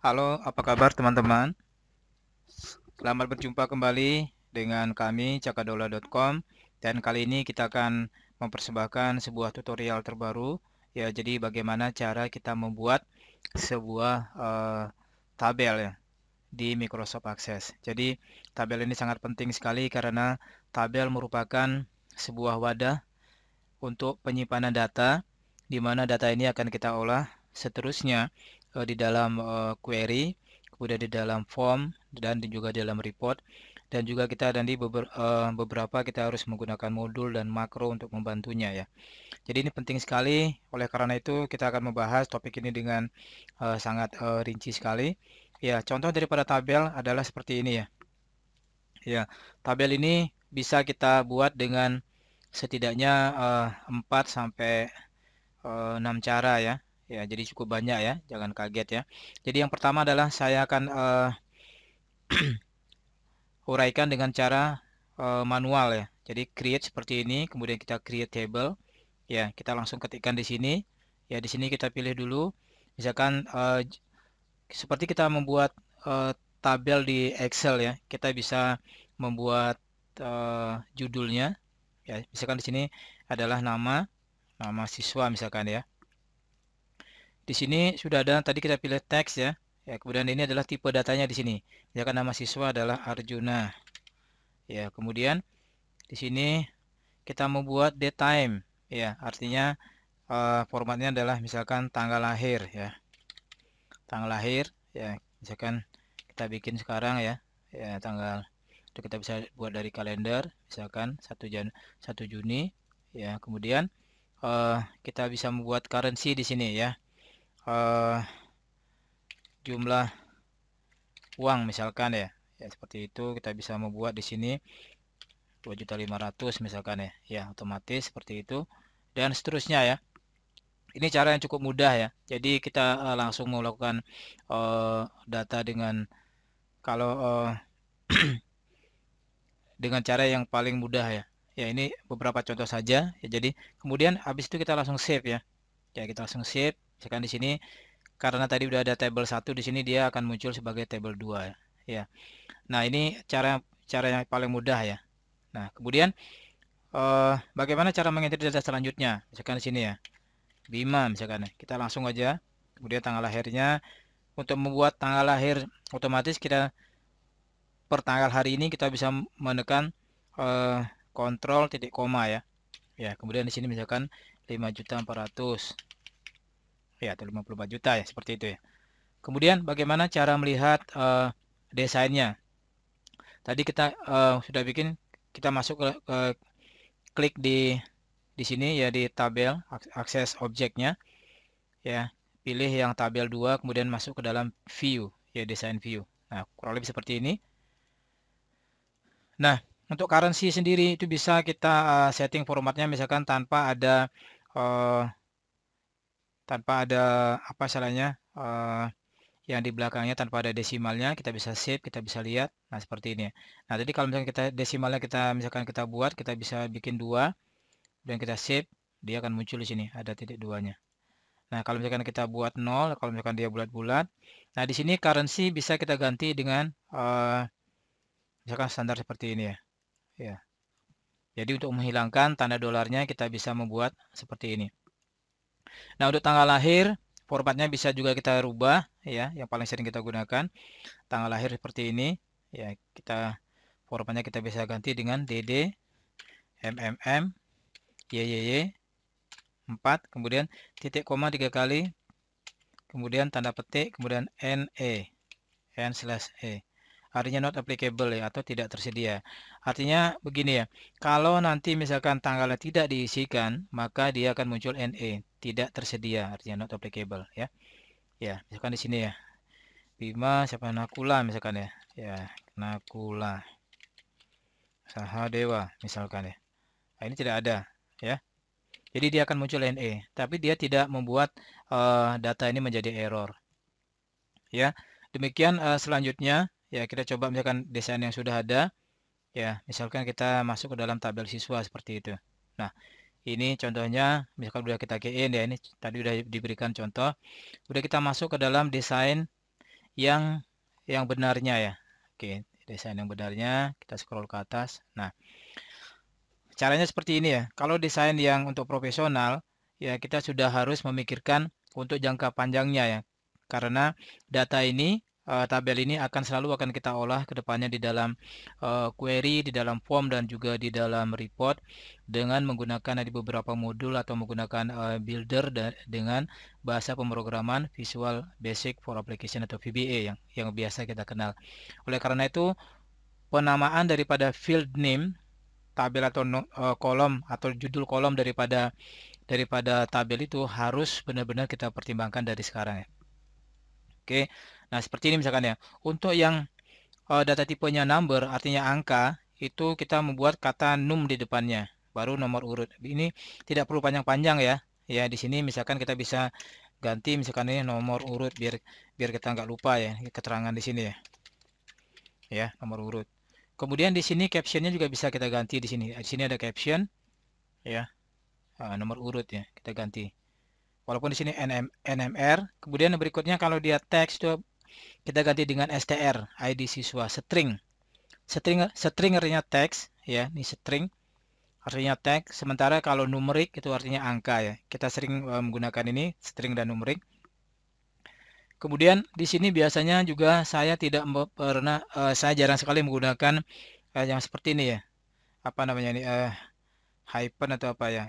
Halo, apa kabar teman-teman? Selamat berjumpa kembali dengan kami cakadola.com dan kali ini kita akan mempersembahkan sebuah tutorial terbaru ya. Jadi bagaimana cara kita membuat sebuah tabel ya di Microsoft Access. Jadi tabel ini sangat penting sekali karena tabel merupakan sebuah wadah untuk penyimpanan data di mana data ini akan kita olah seterusnya di dalam query, kemudian di dalam form dan juga di dalam report dan juga kita dan di beberapa kita harus menggunakan modul dan makro untuk membantunya ya. Jadi ini penting sekali. Oleh karena itu kita akan membahas topik ini dengan sangat rinci sekali. Ya, contoh daripada tabel adalah seperti ini ya. Ya, tabel ini bisa kita buat dengan setidaknya 4 sampai 6 cara ya. Ya, jadi cukup banyak ya, jangan kaget ya. Jadi yang pertama adalah saya akan uraikan dengan cara manual ya. Jadi create seperti ini, kemudian kita create table. Ya, kita langsung ketikkan di sini. Ya, di sini kita pilih dulu. Misalkan seperti kita membuat tabel di Excel ya, kita bisa membuat judulnya. Ya, misalkan di sini adalah nama siswa misalkan ya. Di sini sudah ada, tadi kita pilih teks ya. Ya, kemudian ini adalah tipe datanya di sini. Misalkan nama siswa adalah Arjuna. Ya, kemudian di sini kita membuat date time. Ya, artinya formatnya adalah misalkan tanggal lahir ya. Tanggal lahir ya, misalkan kita bikin sekarang ya. Ya, tanggal itu kita bisa buat dari kalender, misalkan 1 Juni ya. Kemudian kita bisa membuat currency di sini ya. Eh, jumlah uang misalkan ya. Ya seperti itu kita bisa membuat di sini 2.500.000 misalkan ya. Ya, otomatis seperti itu dan seterusnya ya. Ini cara yang cukup mudah ya. Jadi kita langsung melakukan data dengan kalau dengan cara yang paling mudah ya. Ya, ini beberapa contoh saja ya. Jadi kemudian habis itu kita langsung save ya. Ya, kita langsung save. Misalkan di sini karena tadi udah ada table 1 di sini dia akan muncul sebagai table 2 ya. Ya. Nah, ini cara yang paling mudah ya. Nah, kemudian bagaimana cara mengintip data selanjutnya? Misalkan di sini ya, Bima misalkan ya. Kita langsung aja. Kemudian tanggal lahirnya. Untuk membuat tanggal lahir otomatis kita per tanggal hari ini kita bisa menekan eh, kontrol titik koma ya. Ya, kemudian di sini misalkan 5.400.000 ya atau 54 juta ya seperti itu ya. Kemudian bagaimana cara melihat desainnya? Tadi kita sudah bikin kita masuk ke klik di sini ya di tabel akses objeknya ya. Pilih yang tabel 2 kemudian masuk ke dalam view ya desain view. Nah, kurang lebih seperti ini. Nah, untuk currency sendiri itu bisa kita setting formatnya misalkan uh, tanpa ada apa salahnya yang di belakangnya tanpa ada desimalnya kita bisa save, kita bisa lihat. Nah, seperti ini ya. Nah, jadi kalau misalkan kita desimalnya kita misalkan kita buat, kita bisa bikin 2 dan kita save, dia akan muncul di sini ada titik duanya. Nah, kalau misalkan kita buat 0, kalau misalkan dia bulat-bulat. Nah, di sini currency bisa kita ganti dengan misalkan standar seperti ini ya. Ya. Jadi untuk menghilangkan tanda dolarnya kita bisa membuat seperti ini. Nah, untuk tanggal lahir formatnya bisa juga kita rubah ya, yang paling sering kita gunakan tanggal lahir seperti ini. Ya, kita formatnya kita bisa ganti dengan DD MMM YYY 4, kemudian titik koma 3 kali, kemudian tanda petik, kemudian NE N/E. Artinya not applicable ya atau tidak tersedia. Artinya begini ya. Kalau nanti misalkan tanggalnya tidak diisikan, maka dia akan muncul NE, tidak tersedia, artinya not applicable ya. Ya, misalkan di sini ya. Bima siapa Nakula misalkan ya. Ya, Nakula Sahadewa misalkan ya. Nah, ini tidak ada ya. Jadi dia akan muncul NE, tapi dia tidak membuat data ini menjadi error. Ya, demikian selanjutnya ya kita coba misalkan desain yang sudah ada. Ya, misalkan kita masuk ke dalam tabel siswa seperti itu. Nah, ini contohnya, misalkan sudah kita key in ya, ini tadi sudah diberikan contoh. Sudah kita masuk ke dalam desain yang benarnya ya. Oke, desain yang benarnya, kita scroll ke atas. Nah, caranya seperti ini ya. Kalau desain yang untuk profesional, ya kita sudah harus memikirkan untuk jangka panjangnya ya. Karena data ini, tabel ini akan kita olah ke depannya di dalam query, di dalam form dan juga di dalam report dengan menggunakan ada beberapa modul atau menggunakan builder dengan bahasa pemrograman Visual Basic for Application atau VBA yang biasa kita kenal. Oleh karena itu, penamaan daripada field name tabel atau kolom atau judul kolom daripada tabel itu harus benar-benar kita pertimbangkan dari sekarang ya. Oke. Nah, seperti ini misalkan ya. Untuk yang data tipenya number artinya angka, itu kita membuat kata num di depannya, baru nomor urut. Ini tidak perlu panjang-panjang ya. Ya, di sini misalkan kita bisa ganti misalkan ini nomor urut biar kita nggak lupa ya keterangan di sini ya. Ya, nomor urut. Kemudian di sini captionnya juga bisa kita ganti di sini. Di sini ada caption ya. Nomor urut ya, kita ganti. Walaupun di sini NMR, kemudian berikutnya kalau dia teks itu kita ganti dengan STR, ID siswa, string. String artinya teks ya, ini string artinya teks. Sementara kalau numerik itu artinya angka ya. Kita sering menggunakan ini string dan numerik. Kemudian di sini biasanya juga saya tidak pernah saya jarang sekali menggunakan yang seperti ini ya. Apa namanya ini hyphen atau apa ya?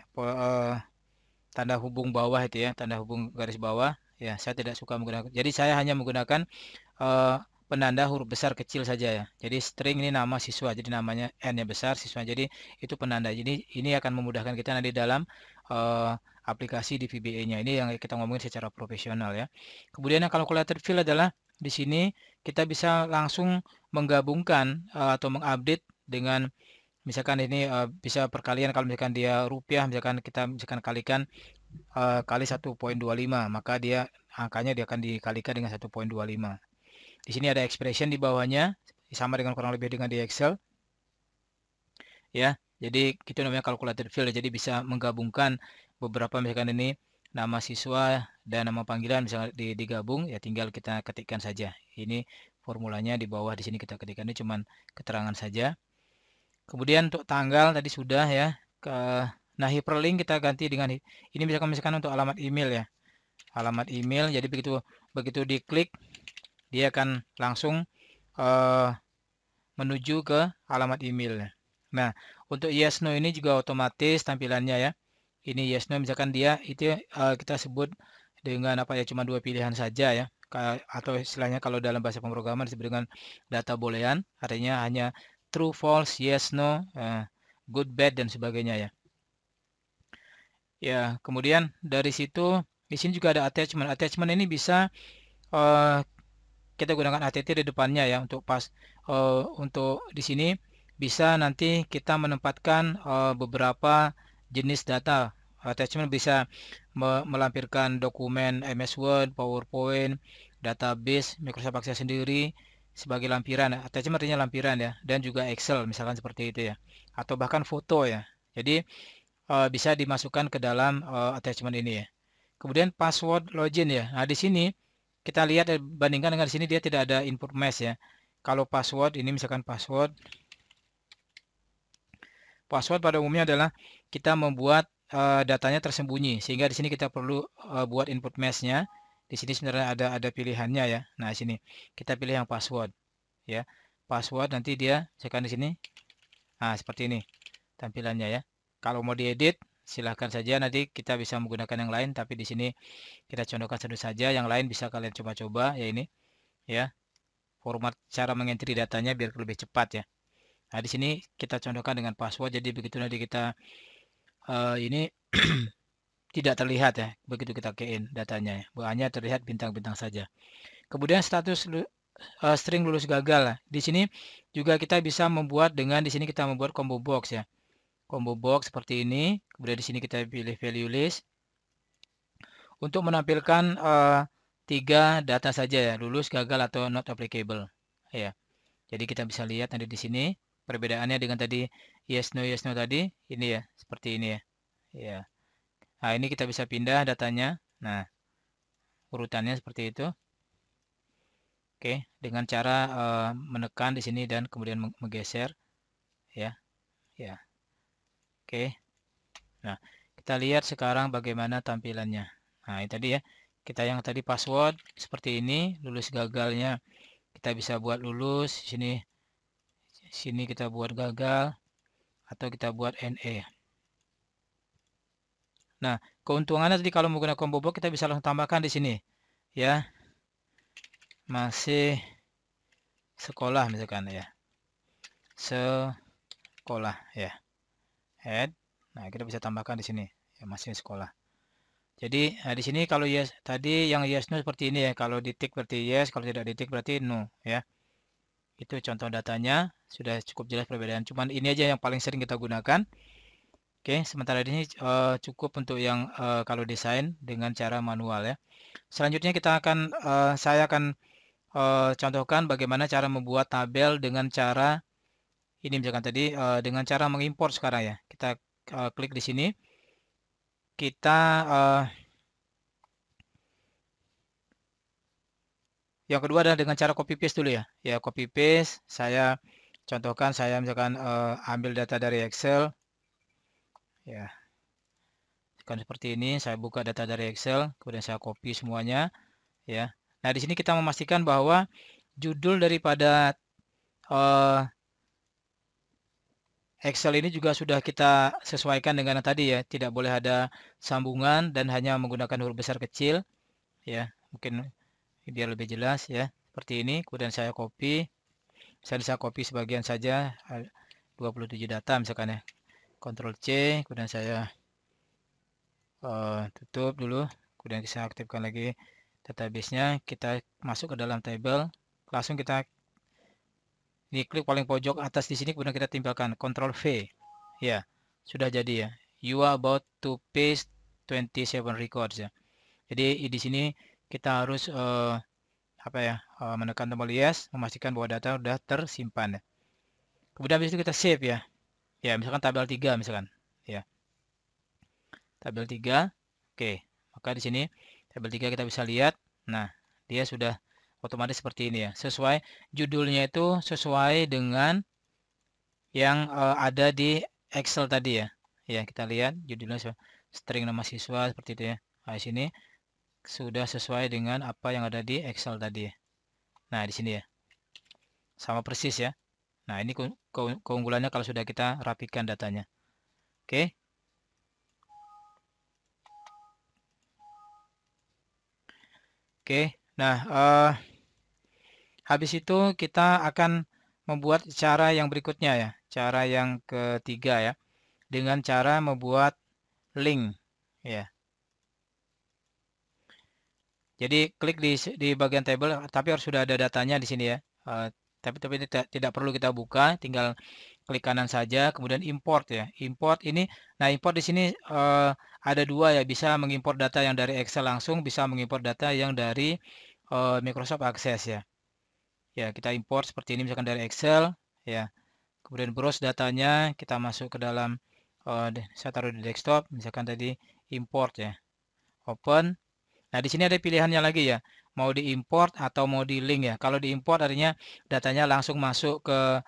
Tanda hubung bawah itu ya, tanda hubung garis bawah. Ya, saya tidak suka menggunakan. Jadi saya hanya menggunakan penanda huruf besar kecil saja ya. Jadi string ini nama siswa, jadi namanya N-nya besar, siswa. Jadi itu penanda. Jadi ini akan memudahkan kita nanti dalam aplikasi di VBA-nya. Ini yang kita ngomongin secara profesional ya. Kemudian yang calculated field adalah di sini kita bisa langsung menggabungkan atau mengupdate dengan misalkan ini bisa perkalian kalau misalkan dia rupiah, misalkan kita kalikan kali 1,25, maka dia angkanya dia akan dikalikan dengan 1,25. Di sini ada expression di bawahnya, sama dengan kurang lebih dengan di Excel. Ya, jadi itu namanya calculated field. Jadi bisa menggabungkan beberapa misalkan ini nama siswa dan nama panggilan misalnya digabung ya tinggal kita ketikkan saja. Ini formulanya di bawah di sini kita ketikkan, ini cuman keterangan saja. Kemudian untuk tanggal tadi sudah ya. Nah, hyperlink kita ganti dengan ini misalkan untuk alamat email ya. Alamat email. Jadi begitu diklik dia akan langsung menuju ke alamat email. Nah, untuk yes no ini juga otomatis tampilannya ya. Ini yes no misalkan dia itu kita sebut dengan apa ya cuma dua pilihan saja ya. Atau istilahnya kalau dalam bahasa pemrograman disebut dengan data boolean, artinya hanya true, false, yes, no, good, bad dan sebagainya ya. Ya, kemudian dari situ di sini juga ada attachment. Attachment ini bisa kita gunakan att di depannya ya untuk untuk di sini bisa nanti kita menempatkan beberapa jenis data. Attachment bisa melampirkan dokumen MS Word, PowerPoint, database, Microsoft Access sendiri sebagai lampiran. Attachment artinya lampiran ya, dan juga Excel misalkan seperti itu ya, atau bahkan foto ya. Jadi bisa dimasukkan ke dalam attachment ini ya. Kemudian password login ya. Nah di sini kita lihat bandingkan dengan di sini dia tidak ada input mesh ya. Kalau password ini misalkan password pada umumnya adalah kita membuat datanya tersembunyi sehingga di sini kita perlu buat input mesh-nya. Di sini sebenarnya ada pilihannya ya. Nah, di sini kita pilih yang password ya. Password nanti dia misalkan di sini. Nah, seperti ini tampilannya ya. Kalau mau diedit silahkan saja, nanti kita bisa menggunakan yang lain tapi di sini kita contohkan satu saja, yang lain bisa kalian coba-coba ya ini ya. Format cara mengentry datanya biar lebih cepat ya. Nah, di sini kita contohkan dengan password. Jadi begitu nanti kita ini tidak terlihat ya, begitu kita key in datanya ya. Hanya terlihat bintang-bintang saja. Kemudian status string lulus gagal. Di sini juga kita bisa membuat dengan di sini kita membuat combo box ya. Combo box seperti ini. Kemudian di sini kita pilih value list untuk menampilkan 3 data saja ya, lulus, gagal atau not applicable. Ya. Jadi kita bisa lihat nanti di sini perbedaannya dengan tadi yes no tadi ini ya, seperti ini ya. Ya. Nah, ini kita bisa pindah datanya. Nah, urutannya seperti itu. Oke, dengan cara menekan di sini dan kemudian menggeser ya. Ya. Oke. Nah, kita lihat sekarang bagaimana tampilannya. Nah, ini tadi ya. Kita yang tadi password seperti ini, lulus gagalnya kita bisa buat lulus, sini kita buat gagal atau kita buat NE. Nah, keuntungannya tadi kalau menggunakan combo box kita bisa langsung tambahkan di sini ya. Masih sekolah misalkan ya. Sekolah ya. Add. Nah, kita bisa tambahkan di sini ya, masih sekolah. Jadi di sini kalau yes tadi yang yes no seperti ini ya. Kalau di tick berarti yes, kalau tidak di tick berarti no ya. Itu contoh datanya, sudah cukup jelas perbedaan. Cuman ini aja yang paling sering kita gunakan. Oke, sementara ini cukup untuk yang kalau desain dengan cara manual ya. Selanjutnya saya akan contohkan bagaimana cara membuat tabel dengan cara ini misalkan tadi dengan cara mengimpor sekarang ya. Kita klik di sini. Kita yang kedua adalah dengan cara copy paste dulu ya. Ya copy paste. Saya contohkan saya misalkan ambil data dari Excel. Ya. Kan seperti ini. Saya buka data dari Excel. Kemudian saya copy semuanya. Ya. Nah di sini kita memastikan bahwa judul daripada Excel ini juga sudah kita sesuaikan dengan yang tadi ya. Tidak boleh ada sambungan dan hanya menggunakan huruf besar kecil. Ya. Mungkin biar lebih jelas ya. Seperti ini. Kemudian saya copy. Saya bisa copy sebagian saja 27 data misalkan ya. Ctrl C, kemudian saya tutup dulu, kemudian saya aktifkan lagi database-nya, kita masuk ke dalam table, langsung kita ini klik paling pojok atas di sini, kemudian kita tempelkan Ctrl V. Ya, sudah jadi ya. You are about to paste 27 records ya. Jadi di sini kita harus menekan tombol yes, memastikan bahwa data sudah tersimpan ya. Kemudian habis itu kita save ya. Ya, misalkan tabel 3 misalkan. Ya. Tabel 3. Oke. Maka di sini tabel 3 kita bisa lihat. Nah, dia sudah otomatis seperti ini ya. Sesuai judulnya itu sesuai dengan yang ada di Excel tadi ya. Ya, kita lihat judulnya string nama siswa seperti itu ya. Nah, di sini sudah sesuai dengan apa yang ada di Excel tadi ya. Nah, di sini ya. Sama persis ya. Nah, ini keunggulannya kalau sudah kita rapikan datanya. Oke. Oke. Nah, habis itu kita akan membuat cara yang berikutnya ya. Cara yang ketiga ya. Dengan cara membuat link ya. Jadi klik di bagian table tapi harus sudah ada datanya di sini ya. Tapi tidak perlu kita buka, tinggal klik kanan saja kemudian import ya. Import ini import di sini ada dua ya, bisa mengimport data yang dari Excel langsung, bisa mengimport data yang dari Microsoft Access ya. Ya, kita import seperti ini misalkan dari Excel ya. Kemudian browse datanya, kita masuk ke dalam saya taruh di desktop, misalkan tadi import ya. Open. Nah, di sini ada pilihannya lagi ya. Mau diimport atau mau di link ya. Kalau diimport artinya datanya langsung masuk ke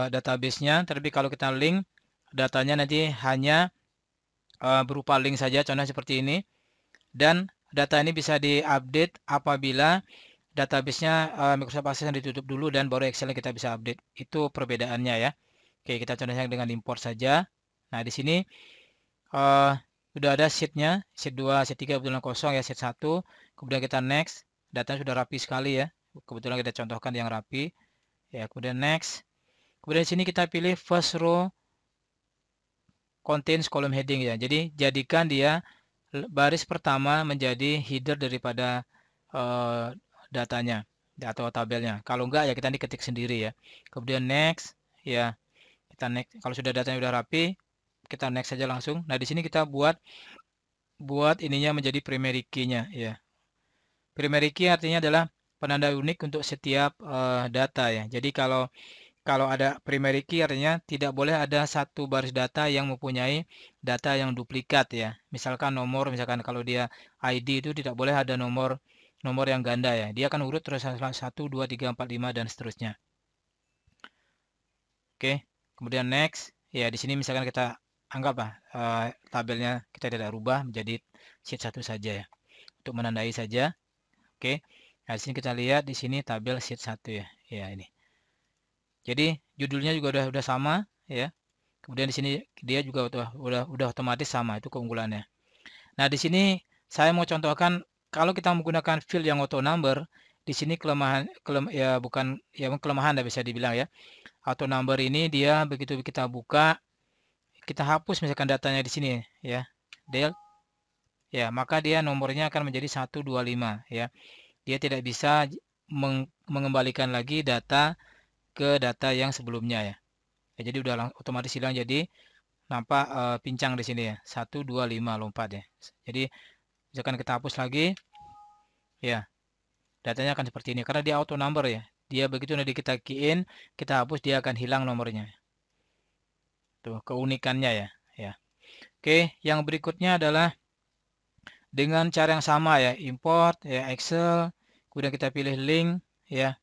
database-nya. Tapi kalau kita link, datanya nanti hanya berupa link saja, contohnya seperti ini. Dan data ini bisa diupdate apabila database-nya Microsoft Access yang ditutup dulu dan baru Excel kita bisa update. Itu perbedaannya ya. Oke, kita contohnya dengan import saja. Nah, di sini sudah ada sheet-nya, sheet 2, sheet 3 kebetulan kosong ya, sheet 1. Kemudian kita next, datanya sudah rapi sekali ya. Kebetulan kita contohkan yang rapi. Ya, kemudian next. Kemudian di sini kita pilih first row contains column heading ya. Jadi jadikan dia baris pertama menjadi header daripada datanya atau tabelnya. Kalau enggak ya kita diketik sendiri ya. Kemudian next ya. Kita next. Kalau sudah datanya sudah rapi, kita next saja langsung. Nah, di sini kita buat ininya menjadi primary key-nya ya. Primary key artinya adalah penanda unik untuk setiap data ya. Jadi kalau Kalau ada primary key artinya tidak boleh ada satu baris data yang mempunyai data yang duplikat ya. Misalkan nomor, misalkan kalau dia ID itu tidak boleh ada nomor yang ganda ya. Dia akan urut terus 1, 2, 3, 4, 5 dan seterusnya. Oke, kemudian next. Ya, di sini misalkan kita anggaplah tabelnya kita tidak rubah menjadi sheet 1 saja ya. Untuk menandai saja. Oke. Nah, di sini kita lihat di sini tabel sheet 1 ya. Ya, ini. Jadi judulnya juga udah sama ya. Kemudian di sini dia juga udah otomatis sama, itu keunggulannya. Nah, di sini saya mau contohkan kalau kita menggunakan field yang auto number, di sini ya bukan ya kelemahan dah bisa dibilang ya. Auto number ini dia begitu kita buka, kita hapus misalkan datanya di sini ya. Del ya, maka dia nomornya akan menjadi 125 ya. Dia tidak bisa mengembalikan lagi data ke data yang sebelumnya ya. Ya, jadi udah otomatis hilang, jadi nampak pincang di sini ya. 125 lompat ya. Jadi misalkan kita hapus lagi ya, datanya akan seperti ini karena dia auto number ya. Dia begitu nanti kita key in, kita hapus dia akan hilang nomornya. Tuh keunikannya ya. Ya. Oke, yang berikutnya adalah dengan cara yang sama ya, import ya Excel, kemudian kita pilih link ya.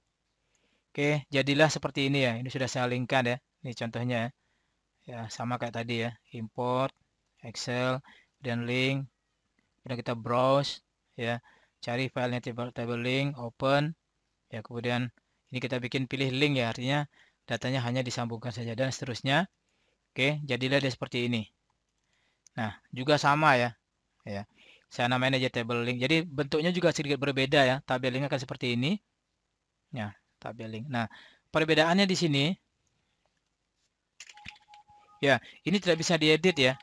Oke, jadilah seperti ini ya. Ini sudah saya linkkan ya. Ini contohnya ya. Ya, sama kayak tadi ya. Import Excel dan link. Kemudian kita browse ya. Cari filenya table link, open. Ya, kemudian ini kita pilih link ya. Artinya datanya hanya disambungkan saja dan seterusnya. Oke, jadilah dia seperti ini. Nah, juga sama ya. Ya. Saya namain aja table link. Jadi bentuknya juga sedikit berbeda ya. Tabel link akan seperti ini. Ya, tabel link. Nah, perbedaannya di sini ya, ini tidak bisa diedit ya.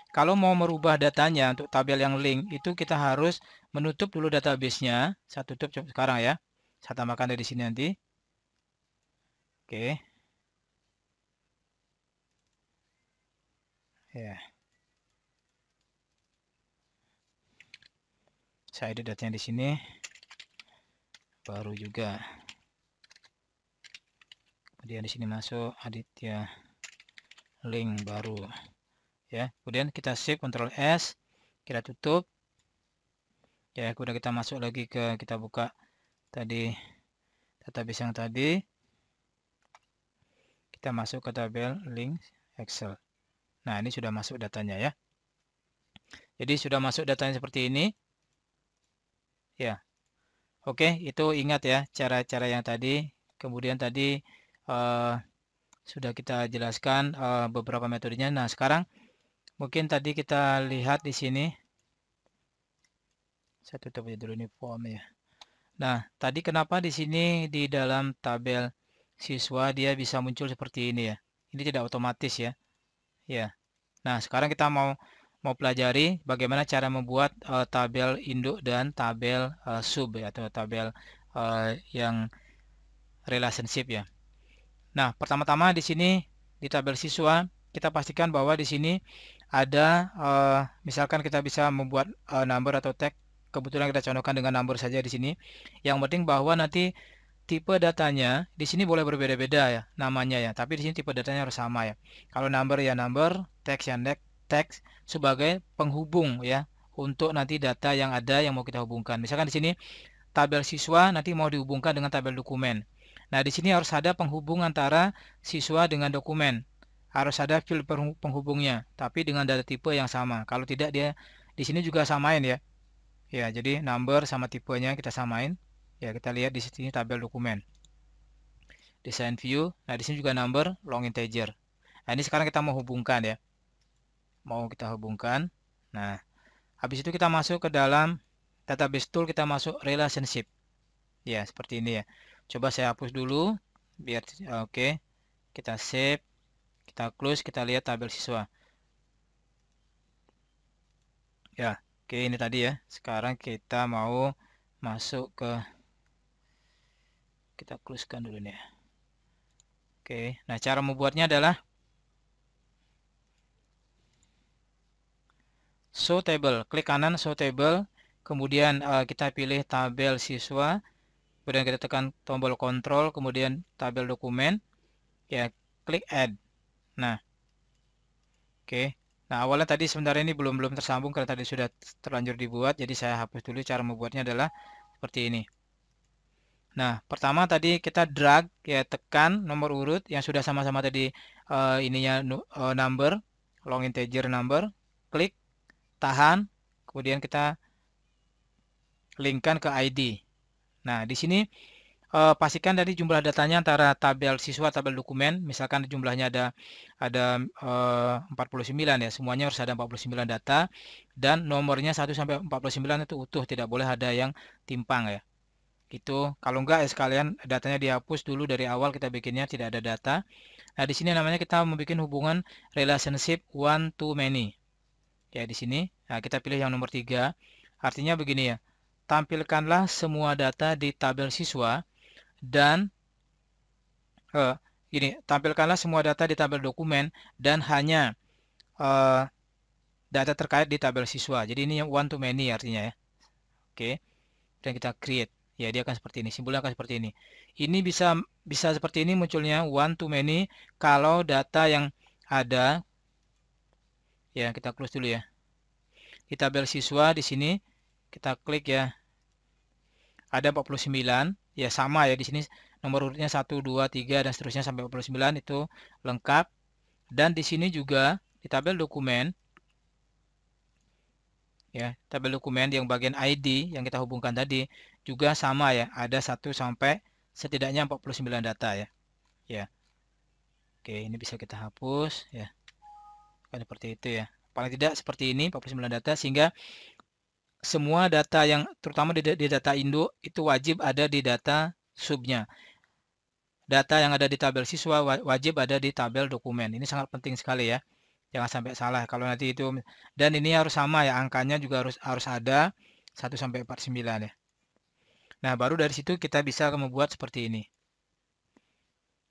Kalau mau merubah datanya untuk tabel yang link itu kita harus menutup dulu database-nya. Saya tutup sekarang ya. Saya tambahkan dari sini nanti. Oke. Ya. Saya edit datanya di sini. Baru juga. Kemudian di sini masuk Aditya link baru. Ya, kemudian kita save Ctrl S, kita tutup. Ya, kemudian kita masuk lagi kita buka tadi database yang tadi. Kita masuk ke tabel link Excel. Nah, ini sudah masuk datanya ya. Jadi sudah masuk datanya seperti ini. Ya. Oke, itu ingat ya cara-cara yang tadi. Kemudian tadi sudah kita jelaskan beberapa metodenya. Nah, sekarang mungkin tadi kita lihat di sini. Saya tutup aja dulu ini form ya. Nah, tadi kenapa di sini di dalam tabel siswa dia bisa muncul seperti ini ya. Ini tidak otomatis ya. Ya. Nah, sekarang kita mau pelajari bagaimana cara membuat tabel induk dan tabel sub ya, atau tabel yang relationship ya. Nah, pertama-tama di sini di tabel siswa kita pastikan bahwa di sini ada misalkan kita bisa membuat number atau tag. Kebetulan kita contohkan dengan number saja di sini. Yang penting bahwa nanti tipe datanya di sini boleh berbeda-beda ya namanya ya, tapi di sini tipe datanya harus sama ya. Kalau number ya number, text ya text sebagai penghubung ya untuk nanti data yang ada yang mau kita hubungkan. Misalkan di sini tabel siswa nanti mau dihubungkan dengan tabel dokumen. Nah, di sini harus ada penghubung antara siswa dengan dokumen. Harus ada field penghubungnya, tapi dengan data tipe yang sama. Kalau tidak dia di sini juga samain ya. Ya, jadi number sama tipenya kita samain. Ya, kita lihat di sini tabel dokumen. Design view. Nah, di sini juga number long integer. Nah, ini sekarang kita mau hubungkan ya. Mau kita hubungkan. Nah, habis itu kita masuk ke dalam database tool, kita masuk relationship. Ya, seperti ini ya. Coba saya hapus dulu biar oke. Kita save, kita close, kita lihat tabel siswa. Ya, oke ini tadi ya. Sekarang kita mau masuk ke kita closekan dulu nih. Oke, nah cara membuatnya adalah show table. Klik kanan show table, kemudian kita pilih tabel siswa, kemudian kita tekan tombol kontrol, kemudian tabel dokumen. Ya, klik add. Nah, oke. Nah, awalnya tadi sebenarnya ini belum tersambung karena tadi sudah terlanjur dibuat, jadi saya hapus dulu. Cara membuatnya adalah seperti ini. Nah, pertama tadi kita drag, ya tekan nomor urut yang sudah sama-sama tadi ininya number, long integer number, klik, tahan, kemudian kita linkkan ke ID. Nah, di sini pastikan tadi jumlah datanya antara tabel siswa, tabel dokumen, misalkan jumlahnya ada 49 ya, semuanya harus ada 49 data dan nomornya 1 sampai 49 itu utuh, tidak boleh ada yang timpang ya. Gitu. Kalau enggak ya sekalian datanya dihapus dulu dari awal kita bikinnya tidak ada data. Nah, di sini namanya kita membuat hubungan relationship one to many. Ya, di sini. Nah, kita pilih yang nomor 3. Artinya begini ya. Tampilkanlah semua data di tabel siswa dan gini, tampilkanlah semua data di tabel dokumen dan hanya data terkait di tabel siswa. Jadi ini yang one to many artinya ya. Oke. Dan kita create. Ya, dia akan seperti ini. Simbolnya akan seperti ini. Ini bisa seperti ini munculnya one to many kalau data yang ada, ya kita close dulu ya. Di tabel siswa di sini kita klik ya. Ada 49, ya sama ya di sini nomor urutnya 1 2 3 dan seterusnya sampai 49 itu lengkap. Dan di sini juga di tabel dokumen ya, tabel dokumen yang bagian ID yang kita hubungkan tadi juga sama ya, ada 1 sampai setidaknya 49 data ya. Ya. Oke, ini bisa kita hapus ya. Kan seperti itu ya. Paling tidak seperti ini 49 data sehingga semua data yang terutama di data induk itu wajib ada di data subnya. Data yang ada di tabel siswa wajib ada di tabel dokumen. Ini sangat penting sekali ya. Jangan sampai salah kalau nanti itu, dan ini harus sama ya, angkanya juga harus ada 1 sampai 49 ya. Nah, baru dari situ kita bisa membuat seperti ini.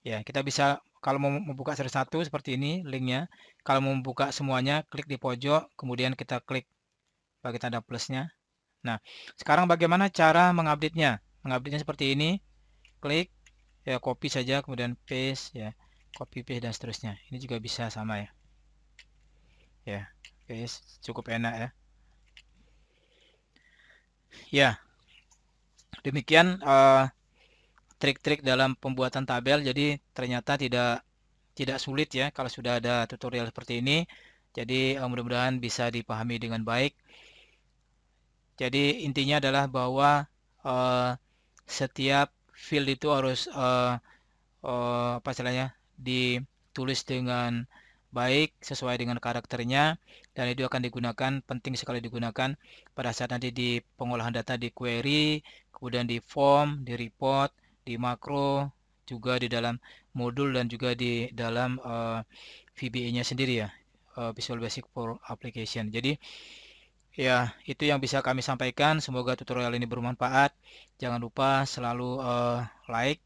Ya, kita bisa kalau mau membuka satu-satu seperti ini linknya. Kalau mau membuka semuanya, klik di pojok, kemudian kita klik bagi tanda plusnya. Nah, sekarang bagaimana cara mengupdate-nya? Mengupdate-nya seperti ini. Klik, ya copy saja, kemudian paste, ya copy paste dan seterusnya. Ini juga bisa sama ya. Ya, paste, cukup enak ya. Ya, demikian trik-trik dalam pembuatan tabel. Jadi ternyata tidak sulit ya kalau sudah ada tutorial seperti ini. Jadi mudah-mudahan bisa dipahami dengan baik. Jadi intinya adalah bahwa setiap field itu harus apa istilahnya ditulis dengan baik sesuai dengan karakternya, dan itu akan digunakan, penting sekali digunakan pada saat nanti di pengolahan data di query, kemudian di form, di report, di makro, juga di dalam modul dan juga di dalam VBA-nya sendiri ya, Visual Basic for Application. Jadi ya, itu yang bisa kami sampaikan. Semoga tutorial ini bermanfaat. Jangan lupa selalu like,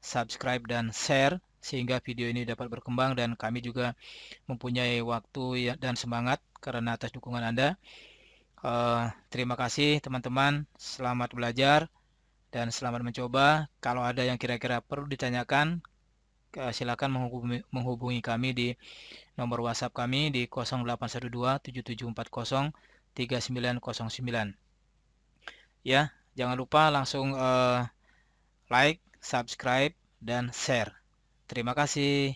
subscribe, dan share sehingga video ini dapat berkembang dan kami juga mempunyai waktu dan semangat karena atas dukungan Anda. Terima kasih teman-teman. Selamat belajar dan selamat mencoba. Kalau ada yang kira-kira perlu ditanyakan, silakan menghubungi kami di nomor WhatsApp kami di 0812 7740 3909. Ya, jangan lupa langsung like, subscribe, dan share. Terima kasih.